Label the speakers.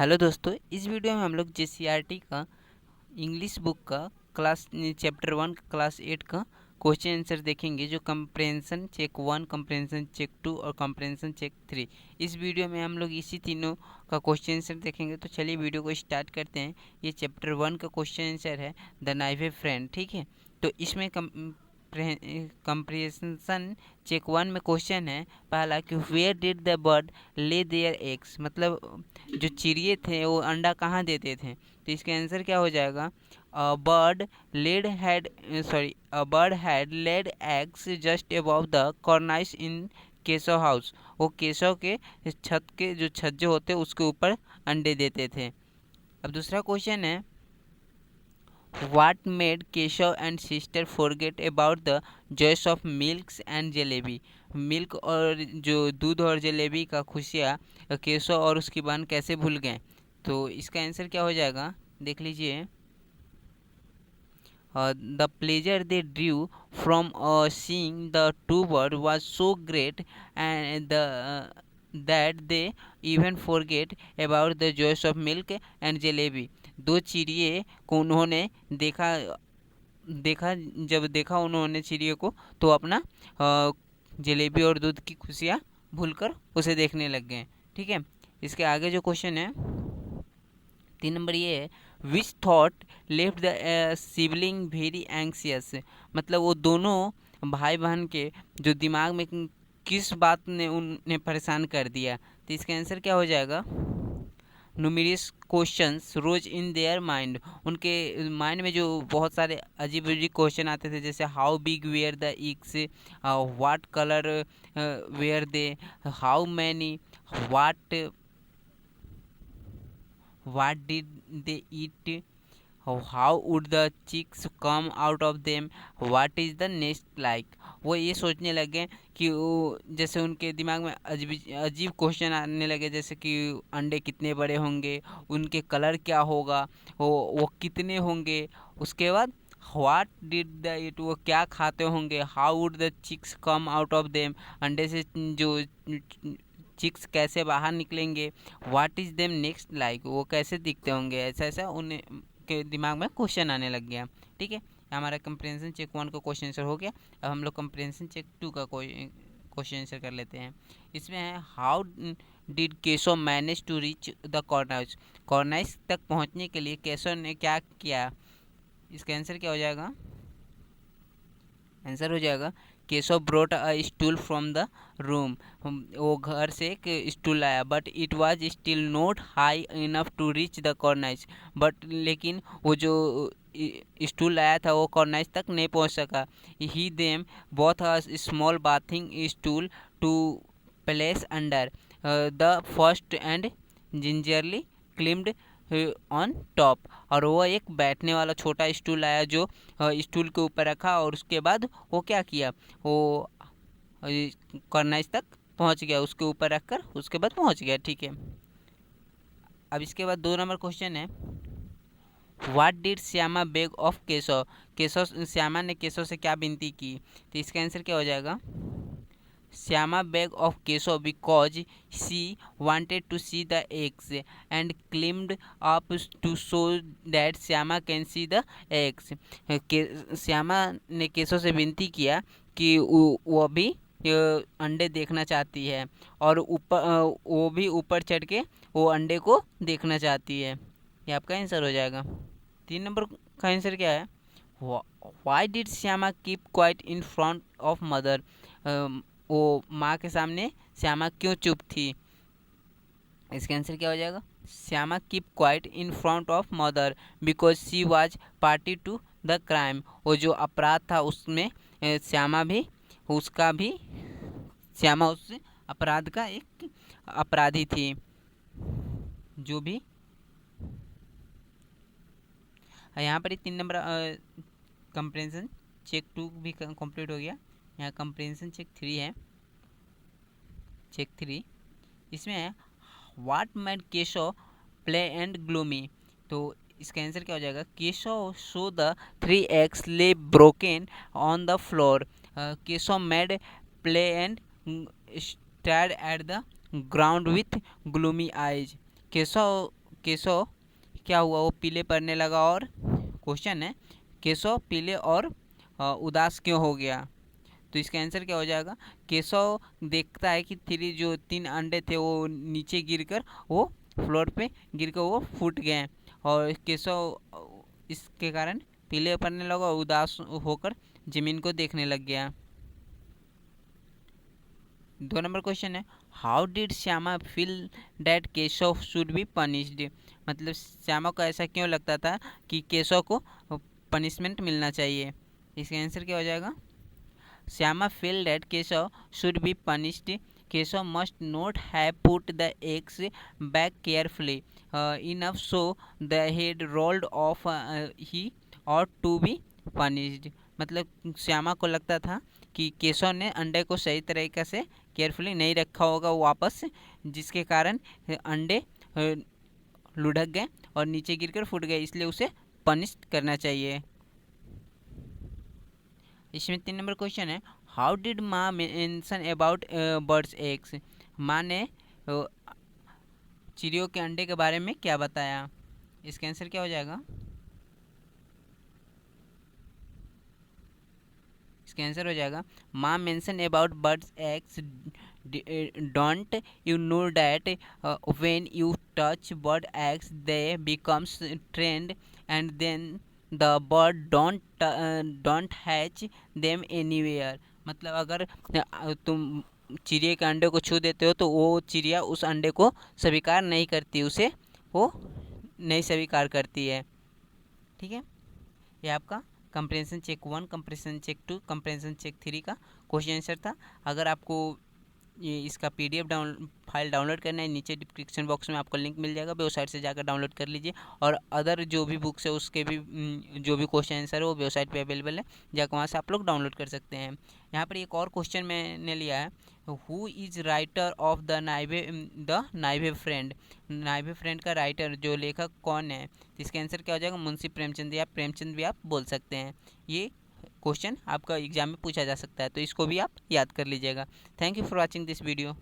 Speaker 1: Hello दोस्तों, इस video में हम लोग जेसीईआरटी का इंग्लिश बुक का क्लास चैप्टर 1 क्लास 8 का क्वेश्चन आंसर देखेंगे, जो कंप्रेंशन चेक 1, कंप्रेंशन चेक 2 और कंप्रेंशन चेक 3। इस वीडियो में हम लोग इसी तीनों का क्वेश्चन आंसर देखेंगे। तो चलिए वीडियो को स्टार्ट करते हैं। ये चैप्टर 1 का क्वेश्चन आंसर है द नाइफ ए फ्रेंड, ठीक है। तो इसमें कंप्रेंशन चेक 1 में क्वेश्चन है पहला कि where did the bird lay their eggs, मतलब जो चिड़िए थे वो अंडा कहाँ देते थे। तो इसका आंसर क्या हो जाएगा, a bird had laid eggs just above the cornice in Keshav house. वो केशव के छत के जो छज्जे होते उसके ऊपर अंडे देते थे। अब दूसरा क्वेश्चन है what made Keshav and sister forget about the joys of milk and jalebi. Milk और जो दूध और जलेबी का खुशियाँ केशव और उसकी बहन कैसे भूल गए। तो इसका आंसर क्या हो जाएगा, देख लीजिए। The pleasure they drew from seeing the two birds was so great, and that they even forget about the joys of milk and jalebi। दो चिड़िए को उन्होंने देखा देखा जब देखा उन्होंने चिड़िए को, तो अपना जलेबी और दूध की खुशियाँ भूलकर उसे देखने लग गए, ठीक है। इसके आगे जो क्वेश्चन है 3 नंबर, ये है which thought left the sibling very anxious. मतलब वो दोनों भाई बहन के जो दिमाग में किस बात ने उन्हें परेशान कर दिया। तो इसका आंसर क्या हो जाएगा, numerous questions rose in their mind. उनके माइंड में जो बहुत सारे अजीब अजीब क्वेश्चन आते थे, जैसे how big were the eggs, what colour were they, how many, what what did they eat, how would the chicks come out of them, what is the nest like। वो ये सोचने लगे कि वो जैसे उनके दिमाग में अजीब अजीब क्वेश्चन आने लगे, जैसे कि अंडे कितने बड़े होंगे, उनके कलर क्या होगा, वो कितने होंगे। उसके बाद व्हाट डिड द इट, वो क्या खाते होंगे। How would the chicks come out of them, अंडे से जो चिक्स कैसे बाहर निकलेंगे। What is them next like, वो कैसे दिखते होंगे। ऐसा ऐसा उन्हें के दिमाग में क्वेश्चन आने लग गया, ठीक है। हमारा कंप्रेंशन चेक 1 का क्वेश्चन आंसर हो गया। अब हम लोग कंप्रेंशन चेक 2 का क्वेश्चन आंसर कर लेते हैं। इसमें है how did Keshav manage to reach the cornice. Cornice तक पहुंचने के लिए केशव ने क्या किया। इसका आंसर क्या हो जाएगा, आंसर हो जाएगा Keshav brought a stool from the room. वो घर से एक स्टूल लाया, but it was still not high enough to reach the cornice. But लेकिन वो जो स्टूल लाया था वो कॉर्नाइस तक नहीं पहुंच सका। He them both a small bathing stool to place under the first and gingerly climbed on top. और वो एक बैठने वाला छोटा स्टूल लाया, जो स्टूल के ऊपर रखा, और उसके बाद वो क्या किया, वो कॉर्नाइस तक पहुंच गया, उसके ऊपर रखकर उसके बाद पहुंच गया, ठीक है। अब इसके बाद 2 नंबर क्वेश्चन है what did Shyama beg of Keshav. Keshav Shyama ने केशव से क्या विनती की। तो इसका आंसर क्या हो जाएगा, Shyama beg of Keshav because she wanted to see the eggs and climbed up to show that Shyama can see the eggs. Shyama ने केशव से विनती किया कि वो भी अंडे देखना चाहती है, और ऊपर वो भी ऊपर चढ़ के वो अंडे को देखना चाहती है। ये आपका आंसर हो जाएगा। 3 नंबर का आंसर क्या है, why did Shyama keep quiet in front of mother. वो माँ के सामने श्यामा क्यों चुप थी। इसका आंसर क्या हो जाएगा, Shyama keep quiet in front of mother because she was party to the crime. वो जो अपराध था उसमें श्यामा भी उसका भी श्यामा उस अपराध का एक अपराधी थी। जो भी यहाँ पर 3 नंबर कंप्रेंशन चेक 2 भी कंप्लीट हो गया। यहाँ कंप्रेंशन चेक 3 है, चेक 3। इसमें है what made Keshav play and gloomy. तो इसका आंसर क्या हो जाएगा, Keshav saw the 3 eggs lay broken on the floor. Keshav made play and stared at the ground with gloomy eyes. Keshav Keshav क्या हुआ, वो पीले पड़ने लगा और क्वेश्चन है केशव पीले और उदास क्यों हो गया। तो इसका आंसर क्या हो जाएगा, केशव देखता है कि जो 3 अंडे थे वो नीचे गिरकर वो फ्लोर पे गिरकर वो फूट गए और केशव इसके कारण पीले पड़ने लगा और उदास होकर जमीन को देखने लग गया। 2 नंबर क्वेश्चन है how did Shyama feel that Keshav should be punished. मतलब श्यामा को ऐसा क्यों लगता था कि केशव को पनिशमेंट मिलना चाहिए। इसका आंसर क्या हो जाएगा, Shyama felt that Keshav should be punished. Keshav must not have put the eggs back carefully enough so the head rolled off. He ought to be punished. मतलब श्यामा को लगता था कि केशव ने अंडे को सही तरीके से केयरफुली नहीं रखा होगा वापस, जिसके कारण अंडे लुढ़क गए और नीचे गिरकर फूट गए, इसलिए उसे पनिश करना चाहिए। इसमें 3 नंबर क्वेश्चन है हाउ डिड माँ मेंशन अबाउट बर्ड्स एग्स। माँ ने चिड़ियों के अंडे के बारे में क्या बताया। इसका आंसर क्या हो जाएगा, इसका आंसर हो जाएगा माँ mention about birds eggs don't you know that when you touch bird eggs they becomes trend and then the bird don't hatch them anywhere. मतलब अगर तुम चिड़िया के अंडे को छू देते हो तो वो चिड़िया उस अंडे को स्वीकार नहीं करती, उसे वो नहीं स्वीकार करती है। ठीक है, ये आपका comprehension check 1, comprehension check 2, comprehension check 3 का क्वेश्चन आंसर था। अगर आपको ये इसका PDF फाइल डाउनलोड करना है, नीचे डिस्क्रिप्शन बॉक्स में आपको लिंक मिल जाएगा, वेबसाइट से जाकर डाउनलोड कर लीजिए। और अदर जो भी बुक्स है उसके भी जो भी क्वेश्चन आंसर है वो वेबसाइट पे अवेलेबल है, जाकर वहाँ से आप लोग डाउनलोड कर सकते हैं। यहाँ पर एक और क्वेश्चन मैंने लिया है, who is writer of the naive friend. Naive friend का राइटर जो लेखक कौन है। तो इसका आंसर क्या हो जाएगा, मुंशी प्रेमचंद या प्रेमचंद भी आप बोल सकते हैं। ये क्वेश्चन आपका एग्जाम में पूछा जा सकता है, तो इसको भी आप याद कर लीजिएगा। Thank you for watching this video.